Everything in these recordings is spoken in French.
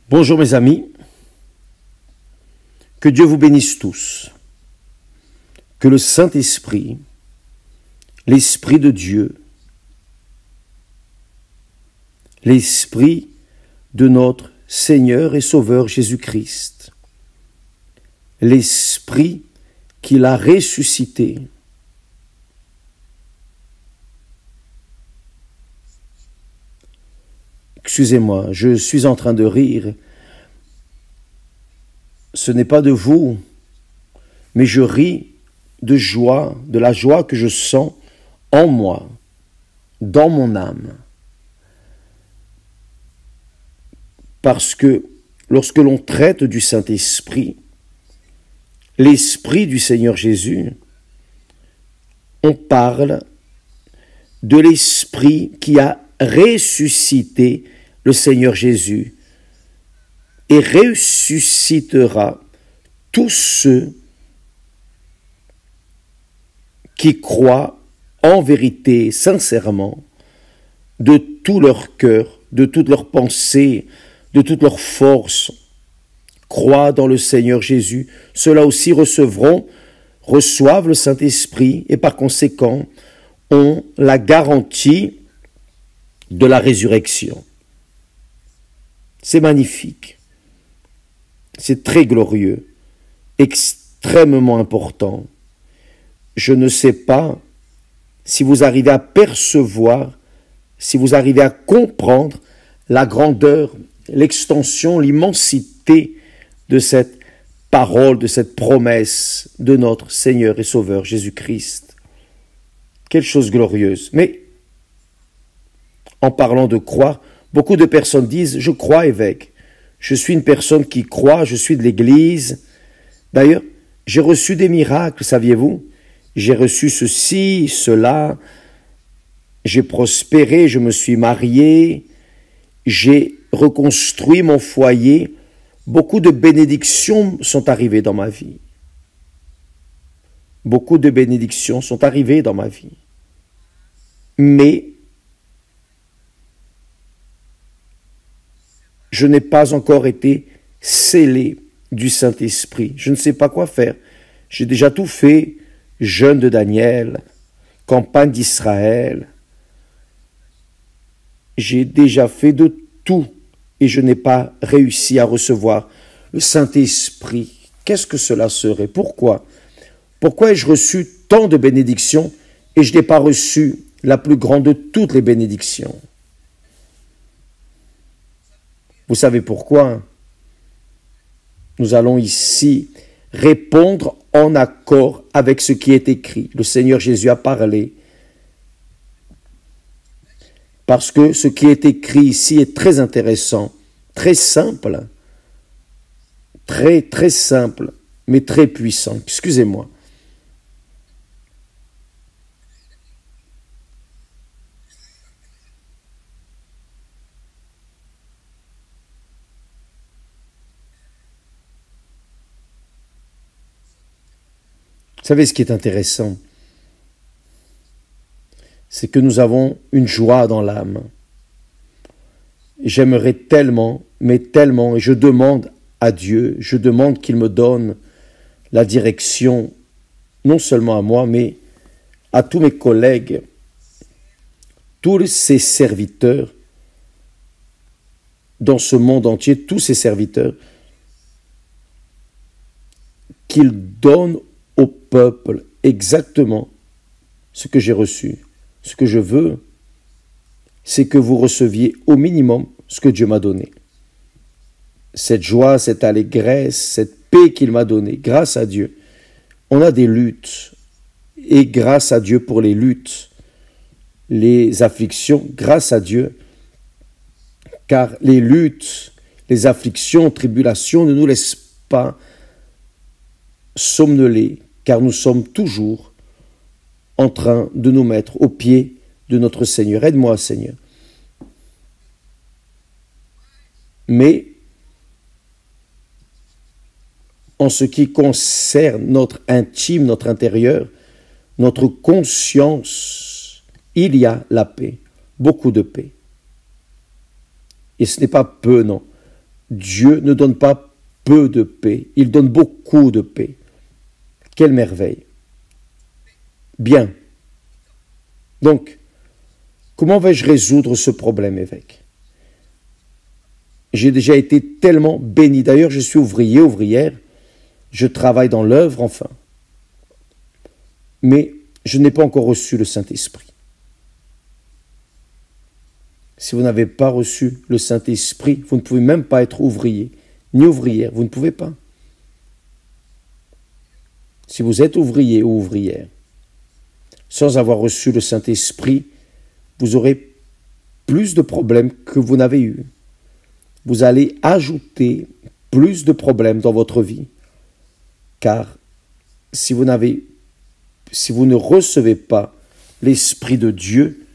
Bonjour mes amis, que Dieu vous bénisse tous, que le Saint-Esprit, l'Esprit de Dieu, l'Esprit de notre Seigneur et Sauveur Jésus-Christ, l'Esprit qui l'a ressuscité, excusez-moi, je suis en train de rire. Ce n'est pas de vous, mais je ris de joie, de la joie que je sens en moi, dans mon âme. Parce que lorsque l'on traite du Saint-Esprit, l'Esprit du Seigneur Jésus, on parle de l'Esprit qui a ressuscité le Seigneur Jésus et ressuscitera tous ceux qui croient en vérité, sincèrement, de tout leur cœur, de toute leur pensée, de toute leur force, croient dans le Seigneur Jésus. Ceux-là aussi reçoivent le Saint-Esprit et par conséquent ont la garantie de la résurrection. C'est magnifique, c'est très glorieux, extrêmement important. Je ne sais pas si vous arrivez à percevoir, si vous arrivez à comprendre la grandeur, l'extension, l'immensité de cette parole, de cette promesse de notre Seigneur et Sauveur Jésus-Christ. Quelle chose glorieuse. Mais en parlant de croire, beaucoup de personnes disent « Je crois, évêque. Je suis une personne qui croit, je suis de l'Église. » D'ailleurs, j'ai reçu des miracles, saviez-vous? J'ai reçu ceci, cela. J'ai prospéré, je me suis marié. J'ai reconstruit mon foyer. Beaucoup de bénédictions sont arrivées dans ma vie. Beaucoup de bénédictions sont arrivées dans ma vie. Mais je n'ai pas encore été scellé du Saint-Esprit. Je ne sais pas quoi faire. J'ai déjà tout fait. Jeûne de Daniel, campagne d'Israël. J'ai déjà fait de tout et je n'ai pas réussi à recevoir le Saint-Esprit. Qu'est-ce que cela serait? Pourquoi? Pourquoi ai-je reçu tant de bénédictions et je n'ai pas reçu la plus grande de toutes les bénédictions? Vous savez pourquoi? Nous allons ici répondre en accord avec ce qui est écrit. Le Seigneur Jésus a parlé. Parce que ce qui est écrit ici est très intéressant, très simple, très simple, mais très puissant. Excusez-moi. Vous savez ce qui est intéressant? C'est que nous avons une joie dans l'âme. J'aimerais tellement, mais tellement, et je demande à Dieu, je demande qu'il me donne la direction, non seulement à moi, mais à tous mes collègues, tous ces serviteurs dans ce monde entier, tous ces serviteurs, qu'il donne au peuple exactement ce que j'ai reçu. Ce que je veux, c'est que vous receviez au minimum ce que Dieu m'a donné. Cette joie, cette allégresse, cette paix qu'il m'a donnée, grâce à Dieu. On a des luttes, et grâce à Dieu pour les luttes, les afflictions, grâce à Dieu, car les luttes, les afflictions, tribulations ne nous laissent pas somnoler, car nous sommes toujours en train de nous mettre aux pieds de notre Seigneur. Aide-moi, Seigneur. Mais en ce qui concerne notre intime, notre intérieur, notre conscience, il y a la paix, beaucoup de paix. Et ce n'est pas peu, non. Dieu ne donne pas peu de paix, il donne beaucoup de paix. Quelle merveille! Bien. Donc, comment vais-je résoudre ce problème, évêque? J'ai déjà été tellement béni. D'ailleurs, je suis ouvrier, ouvrière. Je travaille dans l'œuvre, enfin. Mais je n'ai pas encore reçu le Saint-Esprit. Si vous n'avez pas reçu le Saint-Esprit, vous ne pouvez même pas être ouvrier, ni ouvrière. Vous ne pouvez pas. Si vous êtes ouvrier ou ouvrière, sans avoir reçu le Saint-Esprit, vous aurez plus de problèmes que vous n'avez eu. Vous allez ajouter plus de problèmes dans votre vie. Car si vous ne recevez pas l'Esprit de Dieu,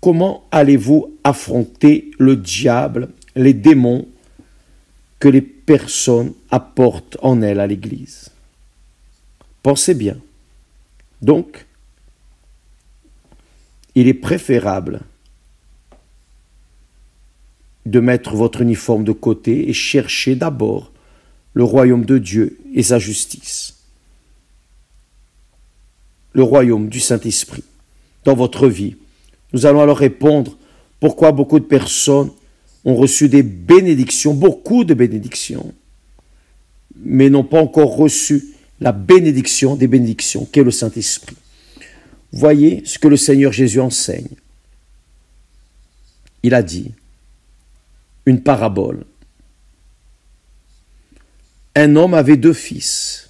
comment allez-vous affronter le diable, les démons que les personnes apportent en elles à l'Église? Pensez bien. Donc, il est préférable de mettre votre uniforme de côté et chercher d'abord le royaume de Dieu et sa justice. Le royaume du Saint-Esprit dans votre vie. Nous allons alors répondre pourquoi beaucoup de personnes ont reçu des bénédictions, beaucoup de bénédictions, mais n'ont pas encore reçu la bénédiction des bénédictions qu'est le Saint-Esprit. Voyez ce que le Seigneur Jésus enseigne. Il a dit une parabole. Un homme avait 2 fils.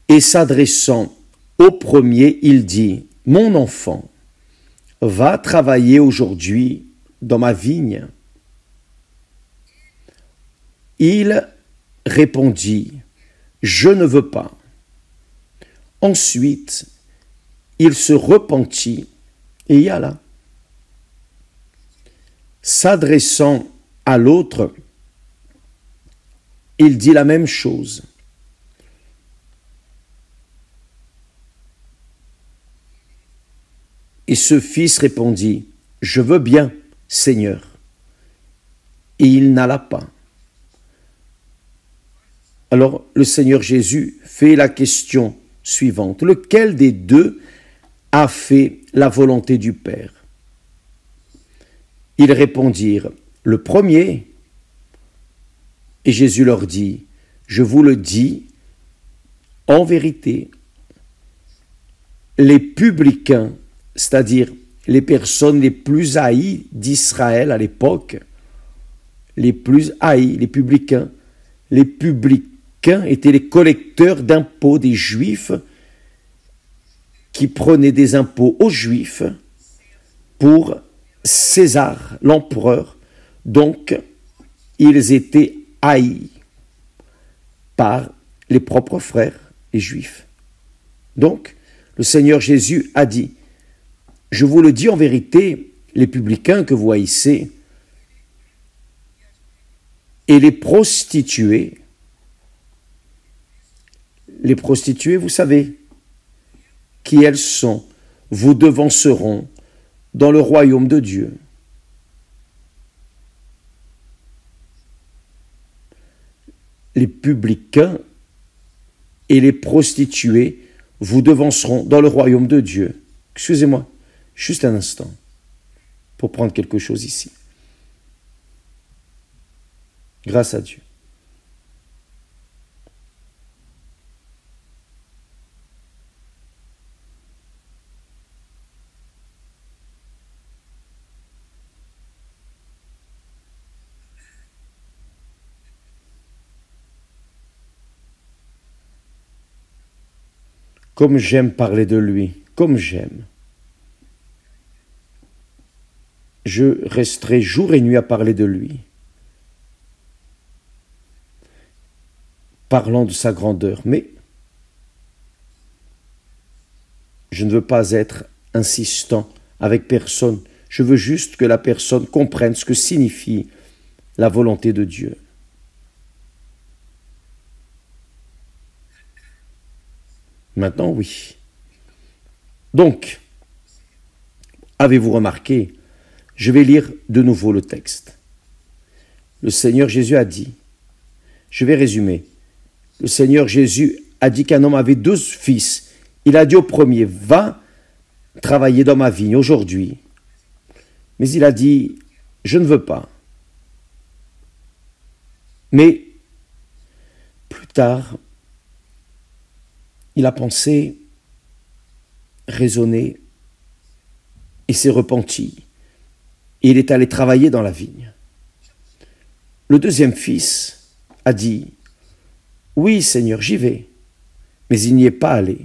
Et s'adressant au premier, il dit, « Mon enfant, va travailler aujourd'hui dans ma vigne. » Il répondit, « Je ne veux pas. » Ensuite, il se repentit et y alla. S'adressant à l'autre, il dit la même chose. Et ce fils répondit, « Je veux bien, Seigneur. » Et il n'alla pas. Alors le Seigneur Jésus fait la question suivante. Lequel des 2 a fait la volonté du Père? Ils répondirent, le premier. Et Jésus leur dit, je vous le dis, en vérité, les publicains, c'est-à-dire les personnes les plus haïes d'Israël à l'époque, les plus haïs, les publicains étaient les collecteurs d'impôts des Juifs qui prenaient des impôts aux Juifs pour César, l'empereur. Donc, ils étaient haïs par les propres frères, les Juifs. Donc, le Seigneur Jésus a dit, je vous le dis en vérité, les publicains que vous haïssez et les prostituées, vous savez qui elles sont, vous devanceront dans le royaume de Dieu. Les publicains et les prostituées vous devanceront dans le royaume de Dieu. Excusez-moi, juste un instant, pour prendre quelque chose ici. Grâce à Dieu. Comme j'aime parler de lui, comme j'aime. Je resterai jour et nuit à parler de lui. Parlant de sa grandeur, mais je ne veux pas être insistant avec personne. Je veux juste que la personne comprenne ce que signifie la volonté de Dieu. Maintenant, oui. Donc, avez-vous remarqué, Je vais lire de nouveau le texte. Le Seigneur Jésus a dit, je vais résumer. Le Seigneur Jésus a dit qu'un homme avait 12 fils. Il a dit au premier, va travailler dans ma vigne aujourd'hui. Mais il a dit, je ne veux pas. Mais plus tard, il a pensé, raisonné, et s'est repenti. Et il est allé travailler dans la vigne. Le deuxième fils a dit, oui Seigneur, j'y vais, mais il n'y est pas allé.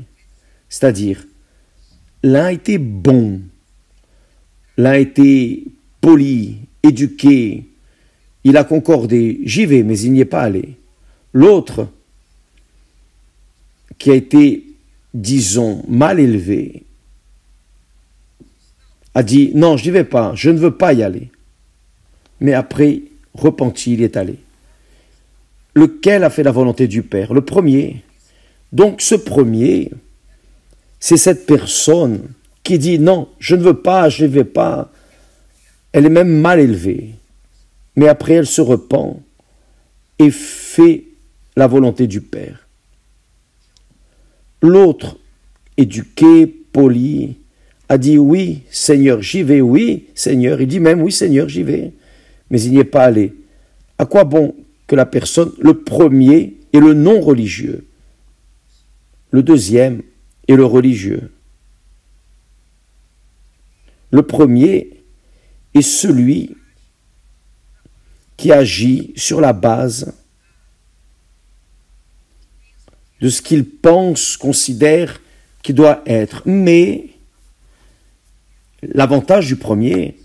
C'est-à-dire, l'un était bon, l'un était poli, éduqué, il a concordé, j'y vais, mais il n'y est pas allé. L'autre, qui a été, disons, mal élevé, a dit, non, je n'y vais pas, je ne veux pas y aller. Mais après, repenti, il est allé. Lequel a fait la volonté du Père? Le premier. Donc ce premier, c'est cette personne qui dit, non, je ne veux pas, je ne vais pas. Elle est même mal élevée. Mais après, elle se repent et fait la volonté du Père. L'autre, éduqué, poli, a dit, oui, Seigneur, j'y vais, oui, Seigneur. Il dit même, oui, Seigneur, j'y vais. Mais il n'y est pas allé. À quoi bon que la personne, le premier est le non-religieux, le deuxième est le religieux. Le premier est celui qui agit sur la base de ce qu'il pense, considère qu'il doit être. Mais l'avantage du premier,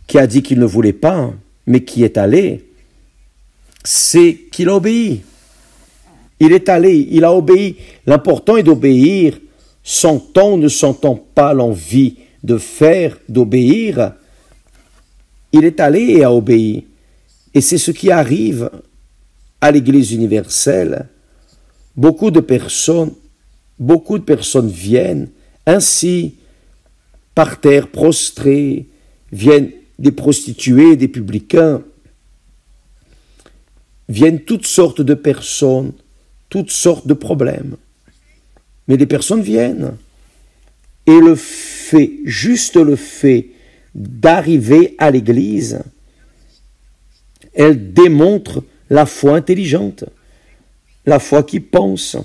qui a dit qu'il ne voulait pas, mais qui est allé, c'est qu'il a obéi. Il est allé, il a obéi. L'important est d'obéir, sentant ou ne sentant pas l'envie de faire, d'obéir. Il est allé et a obéi. Et c'est ce qui arrive à l'Église universelle. Beaucoup de personnes viennent ainsi, par terre, prostrées, viennent des prostituées, des publicains, viennent toutes sortes de personnes, toutes sortes de problèmes. Mais des personnes viennent. Et le fait, juste le fait d'arriver à l'église, elle démontre la foi intelligente, la foi qui pense.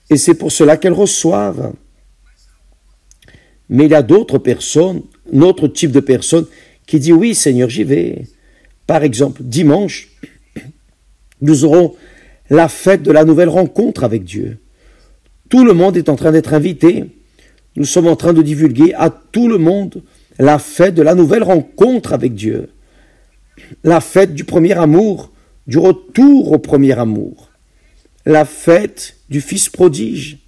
Et c'est pour cela qu'elles reçoivent. Mais il y a d'autres personnes, un autre type de personnes qui dit oui Seigneur, j'y vais. Par exemple, dimanche, nous aurons la fête de la nouvelle rencontre avec Dieu. Tout le monde est en train d'être invité. Nous sommes en train de divulguer à tout le monde la fête de la nouvelle rencontre avec Dieu. La fête du premier amour, du retour au premier amour. La fête du Fils prodige,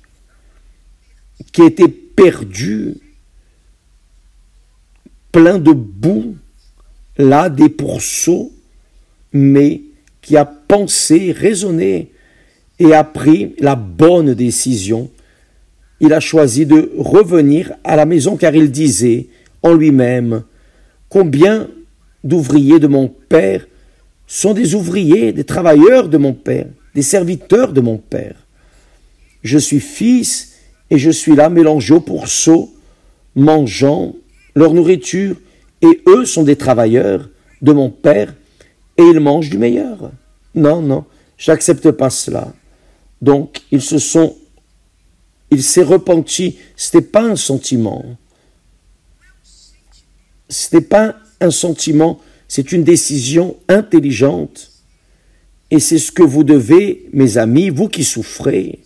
qui était perdu, plein de boue, là des pourceaux, mais qui a pensé, raisonné et a pris la bonne décision. Il a choisi de revenir à la maison car il disait en lui-même, combien d'ouvriers de mon Père sont des ouvriers, des travailleurs de mon Père, des serviteurs de mon Père. Je suis fils et je suis là mélangé aux pourceaux, mangeant leur nourriture, et eux sont des travailleurs de mon Père, et ils mangent du meilleur. Non, non, j'accepte pas cela. Donc, il s'est repenti, c'était pas un sentiment. C'était pas un sentiment, c'est une décision intelligente. Et c'est ce que vous devez, mes amis, vous qui souffrez,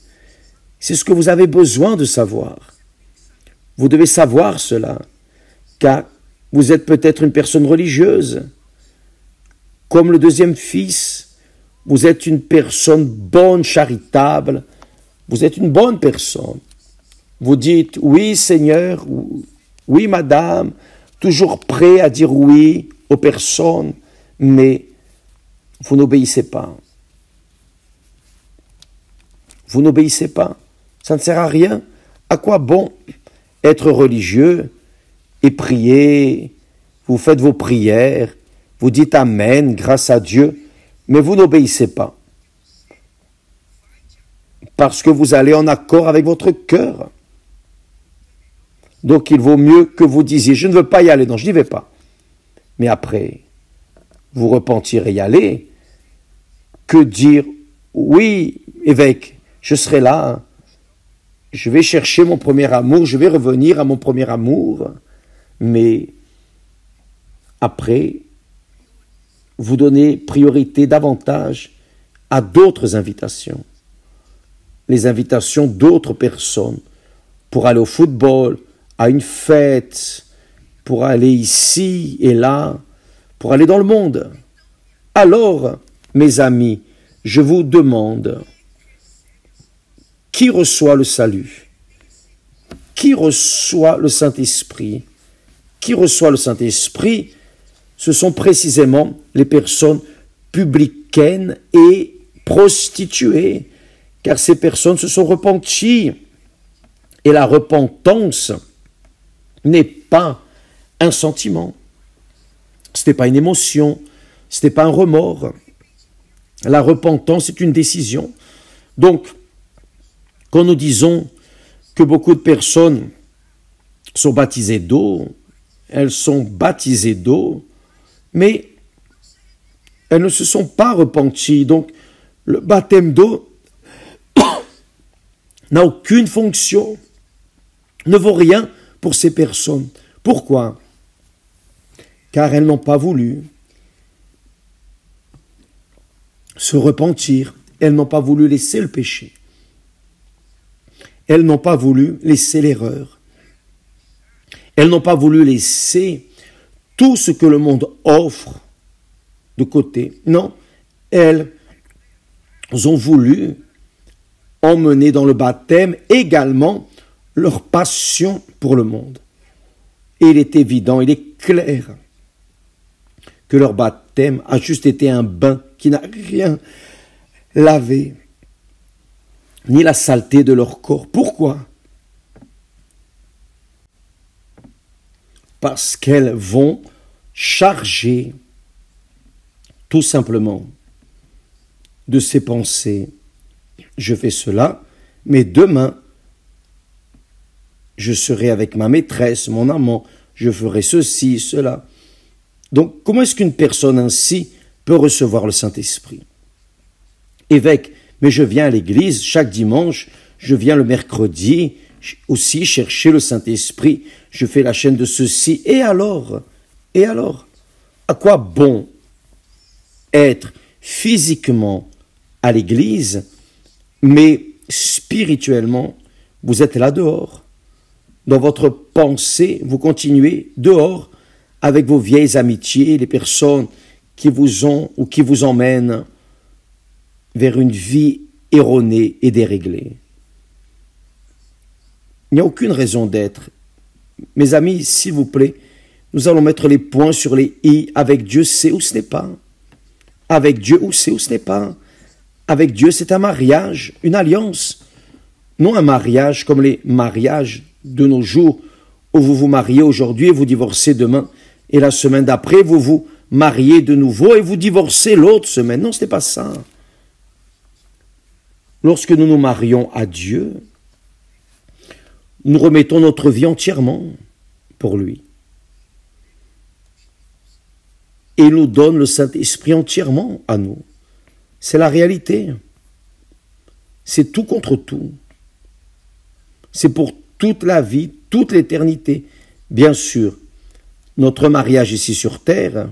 c'est ce que vous avez besoin de savoir. Vous devez savoir cela, car vous êtes peut-être une personne religieuse. Comme le deuxième fils, vous êtes une personne bonne, charitable, vous êtes une bonne personne. Vous dites, oui Seigneur, oui madame, toujours prêt à dire oui aux personnes, mais vous n'obéissez pas. Vous n'obéissez pas. Ça ne sert à rien. À quoi bon être religieux et priez, vous faites vos prières, vous dites Amen grâce à Dieu, mais vous n'obéissez pas. Parce que vous allez en accord avec votre cœur. Donc il vaut mieux que vous disiez, je ne veux pas y aller, non, je n'y vais pas. Mais après, vous repentirez y aller, que dire, oui, évêque, je serai là, je vais chercher mon premier amour, je vais revenir à mon premier amour, mais après, vous donnez priorité davantage à d'autres invitations, les invitations d'autres personnes, pour aller au football, à une fête, pour aller ici et là, pour aller dans le monde. Alors, mes amis, je vous demande, qui reçoit le salut? Qui reçoit le Saint-Esprit? Qui reçoit le Saint-Esprit? Ce sont précisément les personnes publicaines et prostituées, car ces personnes se sont repenties. Et la repentance n'est pas un sentiment, ce n'est pas une émotion, ce n'est pas un remords. La repentance est une décision. Donc, quand nous disons que beaucoup de personnes sont baptisées d'eau, elles sont baptisées d'eau, mais elles ne se sont pas repenties. Donc, le baptême d'eau n'a aucune fonction, ne vaut rien pour ces personnes. Pourquoi? Car elles n'ont pas voulu se repentir, elles n'ont pas voulu laisser le péché, elles n'ont pas voulu laisser l'erreur, elles n'ont pas voulu laisser tout ce que le monde offre de côté. Non, elles ont voulu emmener dans le baptême également leur passion pour le monde. Et il est évident, il est clair que leur baptême a juste été un bain qui n'a rien lavé, ni la saleté de leur corps. Pourquoi? Parce qu'elles vont charger tout simplement de ces pensées. Je fais cela, mais demain, je serai avec ma maîtresse, mon amant, je ferai ceci, cela. Donc, comment est-ce qu'une personne ainsi peut recevoir le Saint-Esprit? Évêque, mais je viens à l'église chaque dimanche, je viens le mercredi aussi chercher le Saint-Esprit, je fais la chaîne de ceci, et alors? Et alors? À quoi bon être physiquement à l'église, mais spirituellement, vous êtes là dehors? Dans votre pensée, vous continuez dehors avec vos vieilles amitiés, les personnes qui vous ont ou qui vous emmènent vers une vie erronée et déréglée. Il n'y a aucune raison d'être. Mes amis, s'il vous plaît, nous allons mettre les points sur les i. Avec Dieu, c'est ou ce n'est pas. Avec Dieu, c'est ou ce n'est pas. Avec Dieu, c'est un mariage, une alliance. Non un mariage comme les mariages de nos jours, où vous vous mariez aujourd'hui et vous divorcez demain, et la semaine d'après, vous vous mariez de nouveau et vous divorcez l'autre semaine. Non, ce n'est pas ça. Lorsque nous nous marions à Dieu, nous remettons notre vie entièrement pour lui. Et il nous donne le Saint-Esprit entièrement à nous. C'est la réalité. C'est tout contre tout. C'est pour toute la vie, toute l'éternité. Bien sûr, notre mariage ici sur terre,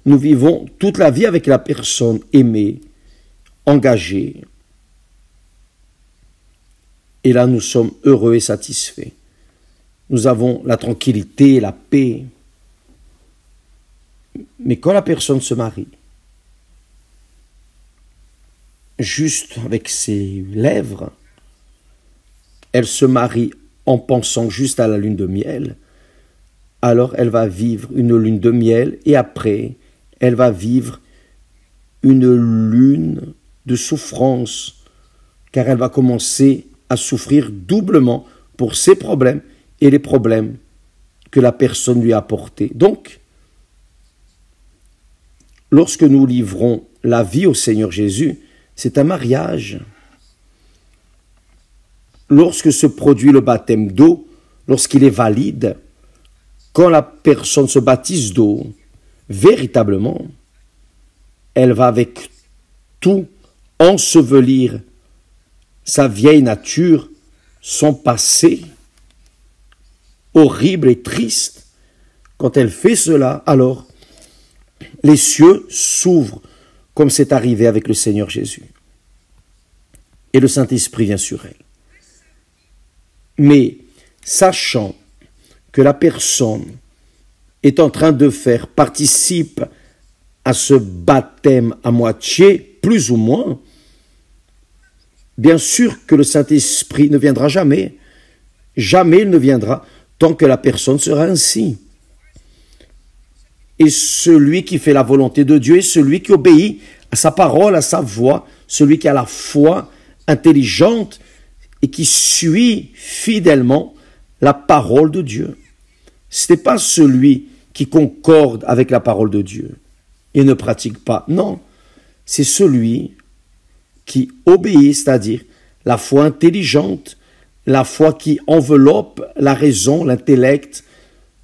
nous vivons toute la vie avec la personne aimée, engagée. Et là, nous sommes heureux et satisfaits. Nous avons la tranquillité, la paix. Mais quand la personne se marie, juste avec ses lèvres, elle se marie en pensant juste à la lune de miel, alors elle va vivre une lune de miel et après, elle va vivre une lune de souffrance, car elle va commencer à souffrir doublement pour ses problèmes et les problèmes que la personne lui a apporté. Donc, lorsque nous livrons la vie au Seigneur Jésus, c'est un mariage. Lorsque se produit le baptême d'eau, lorsqu'il est valide, quand la personne se baptise d'eau, véritablement, elle va avec tout ensevelir sa vieille nature, son passé horrible et triste. Quand elle fait cela, alors les cieux s'ouvrent comme c'est arrivé avec le Seigneur Jésus. Et le Saint-Esprit vient sur elle. Mais sachant que la personne est en train de faire participe à ce baptême à moitié, plus ou moins, bien sûr que le Saint-Esprit ne viendra jamais. Jamais il ne viendra tant que la personne sera ainsi. Et celui qui fait la volonté de Dieu est celui qui obéit à sa parole, à sa voix, celui qui a la foi intelligente et qui suit fidèlement la parole de Dieu. Ce n'est pas celui qui concorde avec la parole de Dieu et ne pratique pas. Non, c'est celui qui obéit, c'est-à-dire la foi intelligente, la foi qui enveloppe la raison, l'intellect,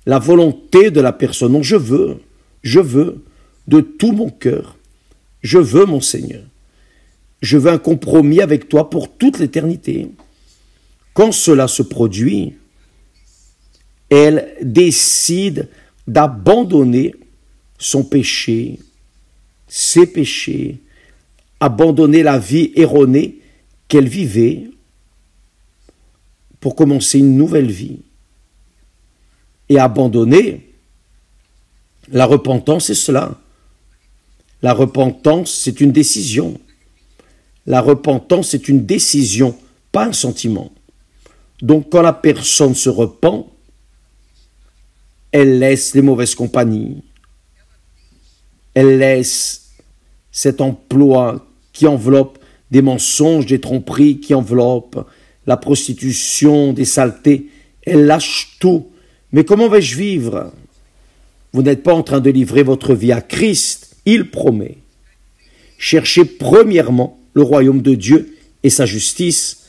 la volonté de la personne. Non, je veux de tout mon cœur, je veux mon Seigneur. Je veux un compromis avec toi pour toute l'éternité. Quand cela se produit, elle décide d'abandonner son péché, ses péchés, abandonner la vie erronée qu'elle vivait pour commencer une nouvelle vie. Et abandonner, la repentance, c'est cela. La repentance, c'est une décision. La repentance, c'est une décision, pas un sentiment. Donc, quand la personne se repent, elle laisse les mauvaises compagnies. Elle laisse cet emploi qui enveloppe des mensonges, des tromperies, qui enveloppe la prostitution, des saletés. Elle lâche tout. Mais comment vais-je vivre? Vous n'êtes pas en train de livrer votre vie à Christ. Il promet. Cherchez premièrement le royaume de Dieu et sa justice,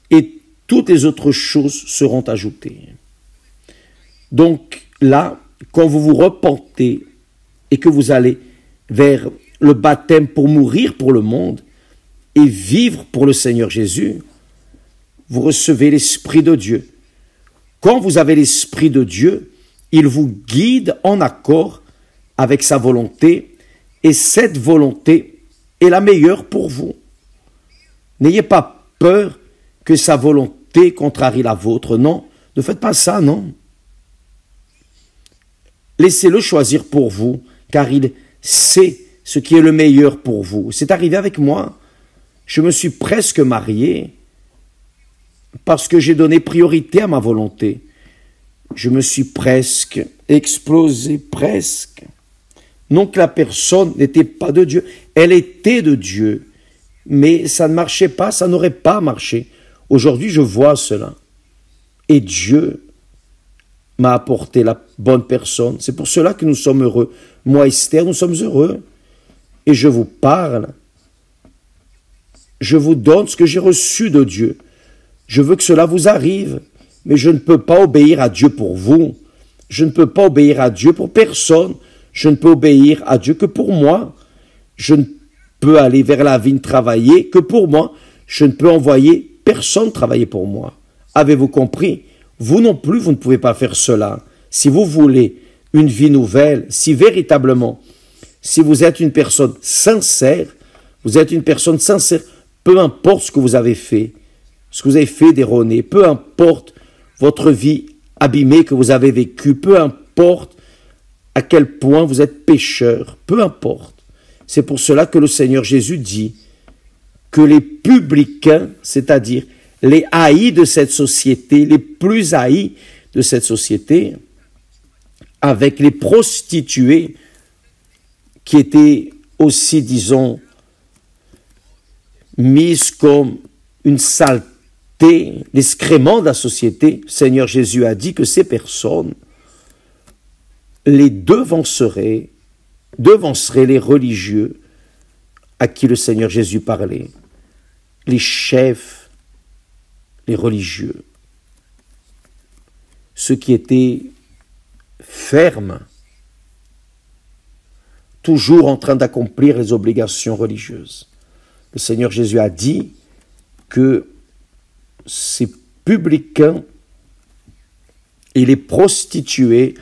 et toutes les autres choses seront ajoutées. Donc là, quand vous vous repentez et que vous allez vers le baptême pour mourir pour le monde et vivre pour le Seigneur Jésus, vous recevez l'Esprit de Dieu. Quand vous avez l'Esprit de Dieu, il vous guide en accord avec sa volonté, et cette volonté est la meilleure pour vous. N'ayez pas peur que sa volonté contrarie la vôtre. Non, ne faites pas ça, non. Laissez-le choisir pour vous, car il sait ce qui est le meilleur pour vous. C'est arrivé avec moi. Je me suis presque marié parce que j'ai donné priorité à ma volonté. Je me suis presque explosé, presque. Non que la personne n'était pas de Dieu, elle était de Dieu, mais ça ne marchait pas, ça n'aurait pas marché. Aujourd'hui, je vois cela. Et Dieu m'a apporté la bonne personne. C'est pour cela que nous sommes heureux. Moi, Esther, nous sommes heureux. Et je vous parle. Je vous donne ce que j'ai reçu de Dieu. Je veux que cela vous arrive. Mais je ne peux pas obéir à Dieu pour vous. Je ne peux pas obéir à Dieu pour personne. Je ne peux obéir à Dieu que pour moi. Je ne peux aller vers la vigne travailler que pour moi. Je ne peux envoyer personne travailler pour moi. Avez-vous compris? Vous non plus, vous ne pouvez pas faire cela. Si vous voulez une vie nouvelle, si véritablement, si vous êtes une personne sincère, peu importe ce que vous avez fait d'erroné, peu importe votre vie abîmée que vous avez vécue, peu importe à quel point vous êtes pécheur, peu importe. C'est pour cela que le Seigneur Jésus dit que les publicains, c'est-à-dire les haïs de cette société, les plus haïs de cette société, avec les prostituées qui étaient aussi, disons, mises comme une saleté, l'excrément de la société, le Seigneur Jésus a dit que ces personnes les devanceraient les religieux à qui le Seigneur Jésus parlait, les chefs, les religieux, ceux qui étaient fermes, toujours en train d'accomplir les obligations religieuses. Le Seigneur Jésus a dit que ces publicains et les prostituées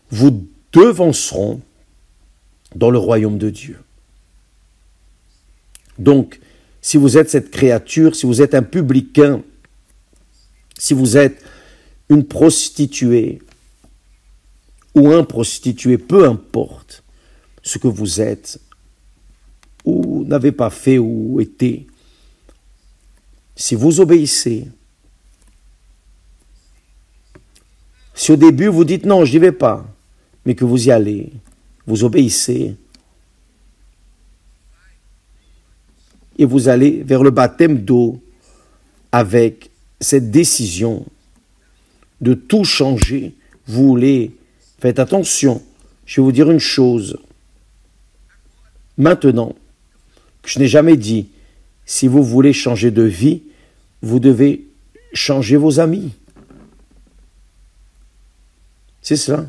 vous devanceront dans le royaume de Dieu. Donc, si vous êtes cette créature, si vous êtes un publicain, si vous êtes une prostituée ou un prostitué, peu importe ce que vous êtes ou n'avez pas fait ou été, si vous obéissez, si au début vous dites non, je n'y vais pas, mais que vous y allez, vous obéissez, et vous allez vers le baptême d'eau avec cette décision de tout changer, vous voulez, faites attention, je vais vous dire une chose, maintenant, que je n'ai jamais dit, si vous voulez changer de vie, vous devez changer vos amis. C'est cela.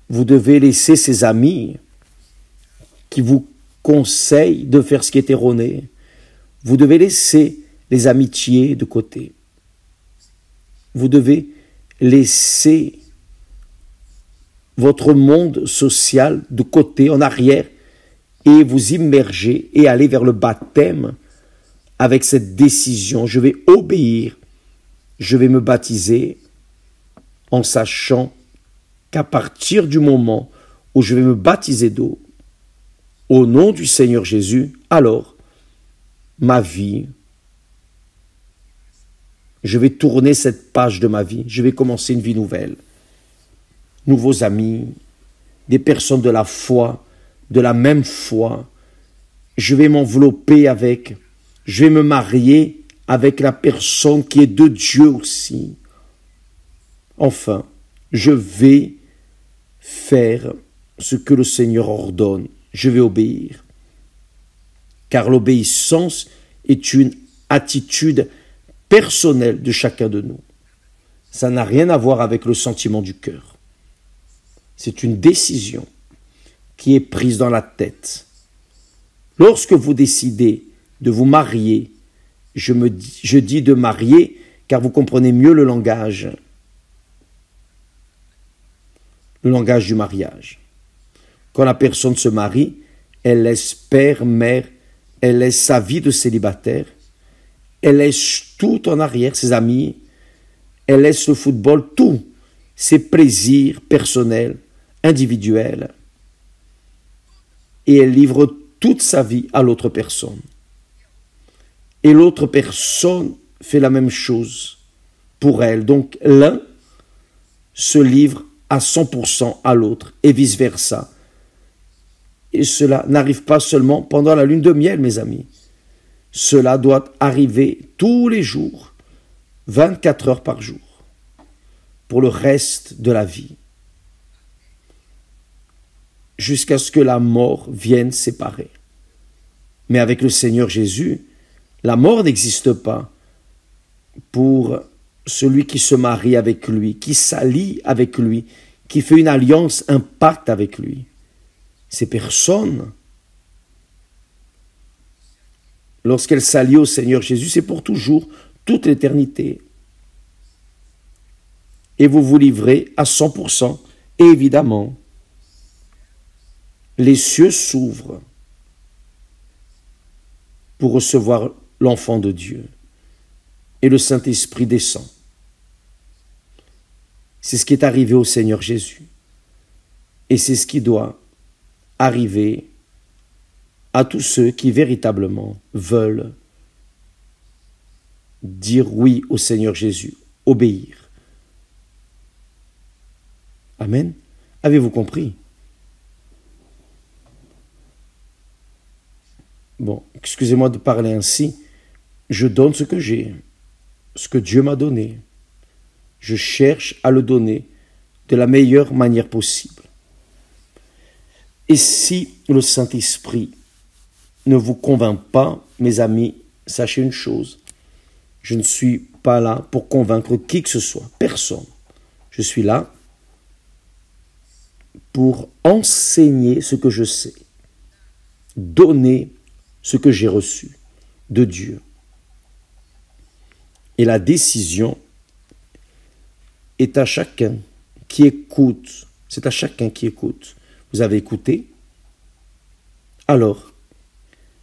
Vous devez laisser ces amis qui vous conseillent de faire ce qui est erroné. Vous devez laisser les amitiés de côté. Vous devez laisser votre monde social de côté, en arrière, et vous immerger et aller vers le baptême avec cette décision. Je vais obéir, je vais me baptiser en sachant qu'à partir du moment où je vais me baptiser d'eau, au nom du Seigneur Jésus, alors ma vie, je vais tourner cette page de ma vie, je vais commencer une vie nouvelle. Nouveaux amis, des personnes de la foi, de la même foi, je vais m'envelopper avec, je vais me marier avec la personne qui est de Dieu aussi. Enfin, je vais faire ce que le Seigneur ordonne. Je vais obéir. Car l'obéissance est une attitude personnelle de chacun de nous. Ça n'a rien à voir avec le sentiment du cœur. C'est une décision qui est prise dans la tête. Lorsque vous décidez de vous marier, je dis de marier car vous comprenez mieux le langage du mariage. Quand la personne se marie, elle laisse père, mère, elle laisse sa vie de célibataire, elle laisse tout en arrière, ses amis, elle laisse le football, tout, ses plaisirs personnels, individuels, et elle livre toute sa vie à l'autre personne. Et l'autre personne fait la même chose pour elle. Donc l'un se livre à 100% à l'autre et vice-versa. Et cela n'arrive pas seulement pendant la lune de miel, mes amis. Cela doit arriver tous les jours, 24 heures par jour, pour le reste de la vie, jusqu'à ce que la mort vienne séparer. Mais avec le Seigneur Jésus, la mort n'existe pas pour celui qui se marie avec lui, qui s'allie avec lui, qui fait une alliance, un pacte avec lui. Ces personnes, lorsqu'elles s'allient au Seigneur Jésus, c'est pour toujours, toute l'éternité. Et vous vous livrez à 100%. Et évidemment, les cieux s'ouvrent pour recevoir l'enfant de Dieu. Et le Saint-Esprit descend. C'est ce qui est arrivé au Seigneur Jésus. Et c'est ce qui doit arriver à tous ceux qui véritablement veulent dire oui au Seigneur Jésus, obéir. Amen. Avez-vous compris? Bon, excusez-moi de parler ainsi. Je donne ce que j'ai, ce que Dieu m'a donné. Je cherche à le donner de la meilleure manière possible. Et si le Saint-Esprit ne vous convainc pas, mes amis, sachez une chose, je ne suis pas là pour convaincre qui que ce soit, personne. Je suis là pour enseigner ce que je sais, donner ce que j'ai reçu de Dieu. Et la décision est à chacun qui écoute. C'est à chacun qui écoute. Vous avez écouté? Alors,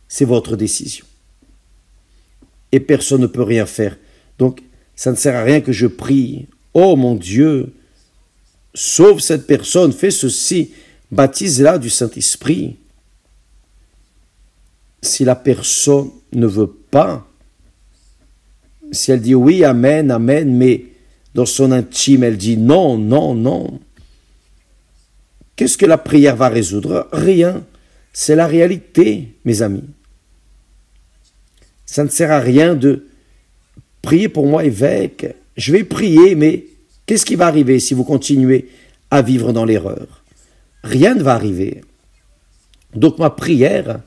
c'est votre décision. Et personne ne peut rien faire. Donc, ça ne sert à rien que je prie. Oh mon Dieu, sauve cette personne, fais ceci, baptise-la du Saint-Esprit. Si la personne ne veut pas, si elle dit oui, amen, amen, mais dans son intime, elle dit non, non, non, qu'est-ce que la prière va résoudre? Rien. C'est la réalité, mes amis. Ça ne sert à rien de prier pour moi, évêque. Je vais prier, mais qu'est-ce qui va arriver si vous continuez à vivre dans l'erreur? Rien ne va arriver. Donc ma prière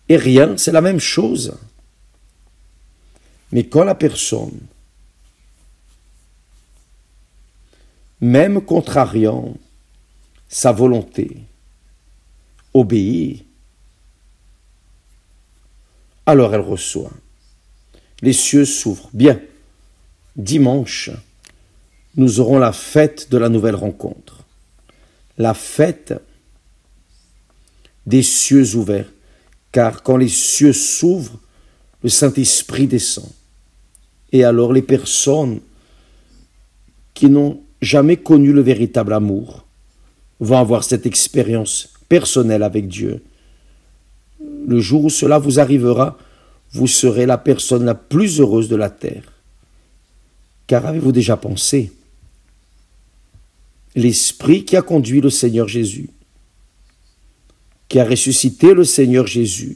et rien, c'est la même chose. Mais quand la personne, même contrariant sa volonté, obéit, alors elle reçoit. Les cieux s'ouvrent. Bien, dimanche, nous aurons la fête de la nouvelle rencontre. La fête des cieux ouverts. Car quand les cieux s'ouvrent, le Saint-Esprit descend. Et alors les personnes qui n'ont jamais connu le véritable amour vont avoir cette expérience personnelle avec Dieu. Le jour où cela vous arrivera, vous serez la personne la plus heureuse de la terre. Car avez-vous déjà pensé? L'Esprit qui a conduit le Seigneur Jésus, qui a ressuscité le Seigneur Jésus,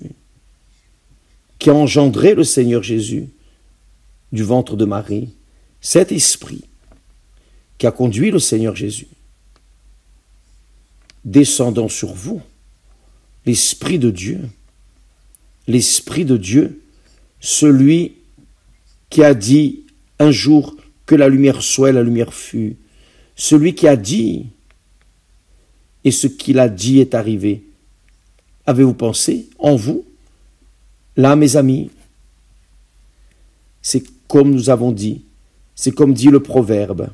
qui a engendré le Seigneur Jésus du ventre de Marie, cet Esprit qui a conduit le Seigneur Jésus, descendant sur vous, l'Esprit de Dieu, celui qui a dit un jour que la lumière soit et la lumière fut, celui qui a dit, et ce qu'il a dit est arrivé. Avez-vous pensé en vous? Là, mes amis, c'est comme nous avons dit, c'est comme dit le proverbe,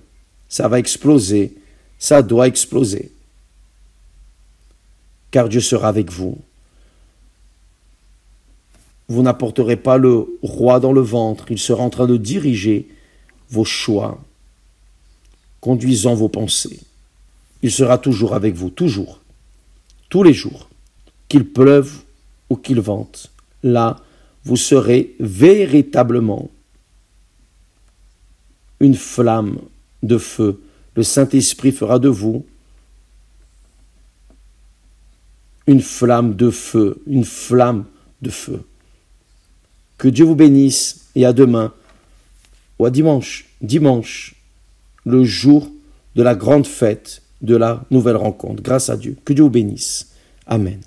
ça va exploser, ça doit exploser. Car Dieu sera avec vous. Vous n'apporterez pas le roi dans le ventre, il sera en train de diriger vos choix, conduisant vos pensées. Il sera toujours avec vous, toujours, tous les jours, qu'il pleuve ou qu'il vente. Là, vous serez véritablement une flamme de feu. Le Saint-Esprit fera de vous une flamme de feu, une flamme de feu. Que Dieu vous bénisse et à demain, ou à dimanche, le jour de la grande fête de la nouvelle rencontre. Grâce à Dieu. Que Dieu vous bénisse. Amen.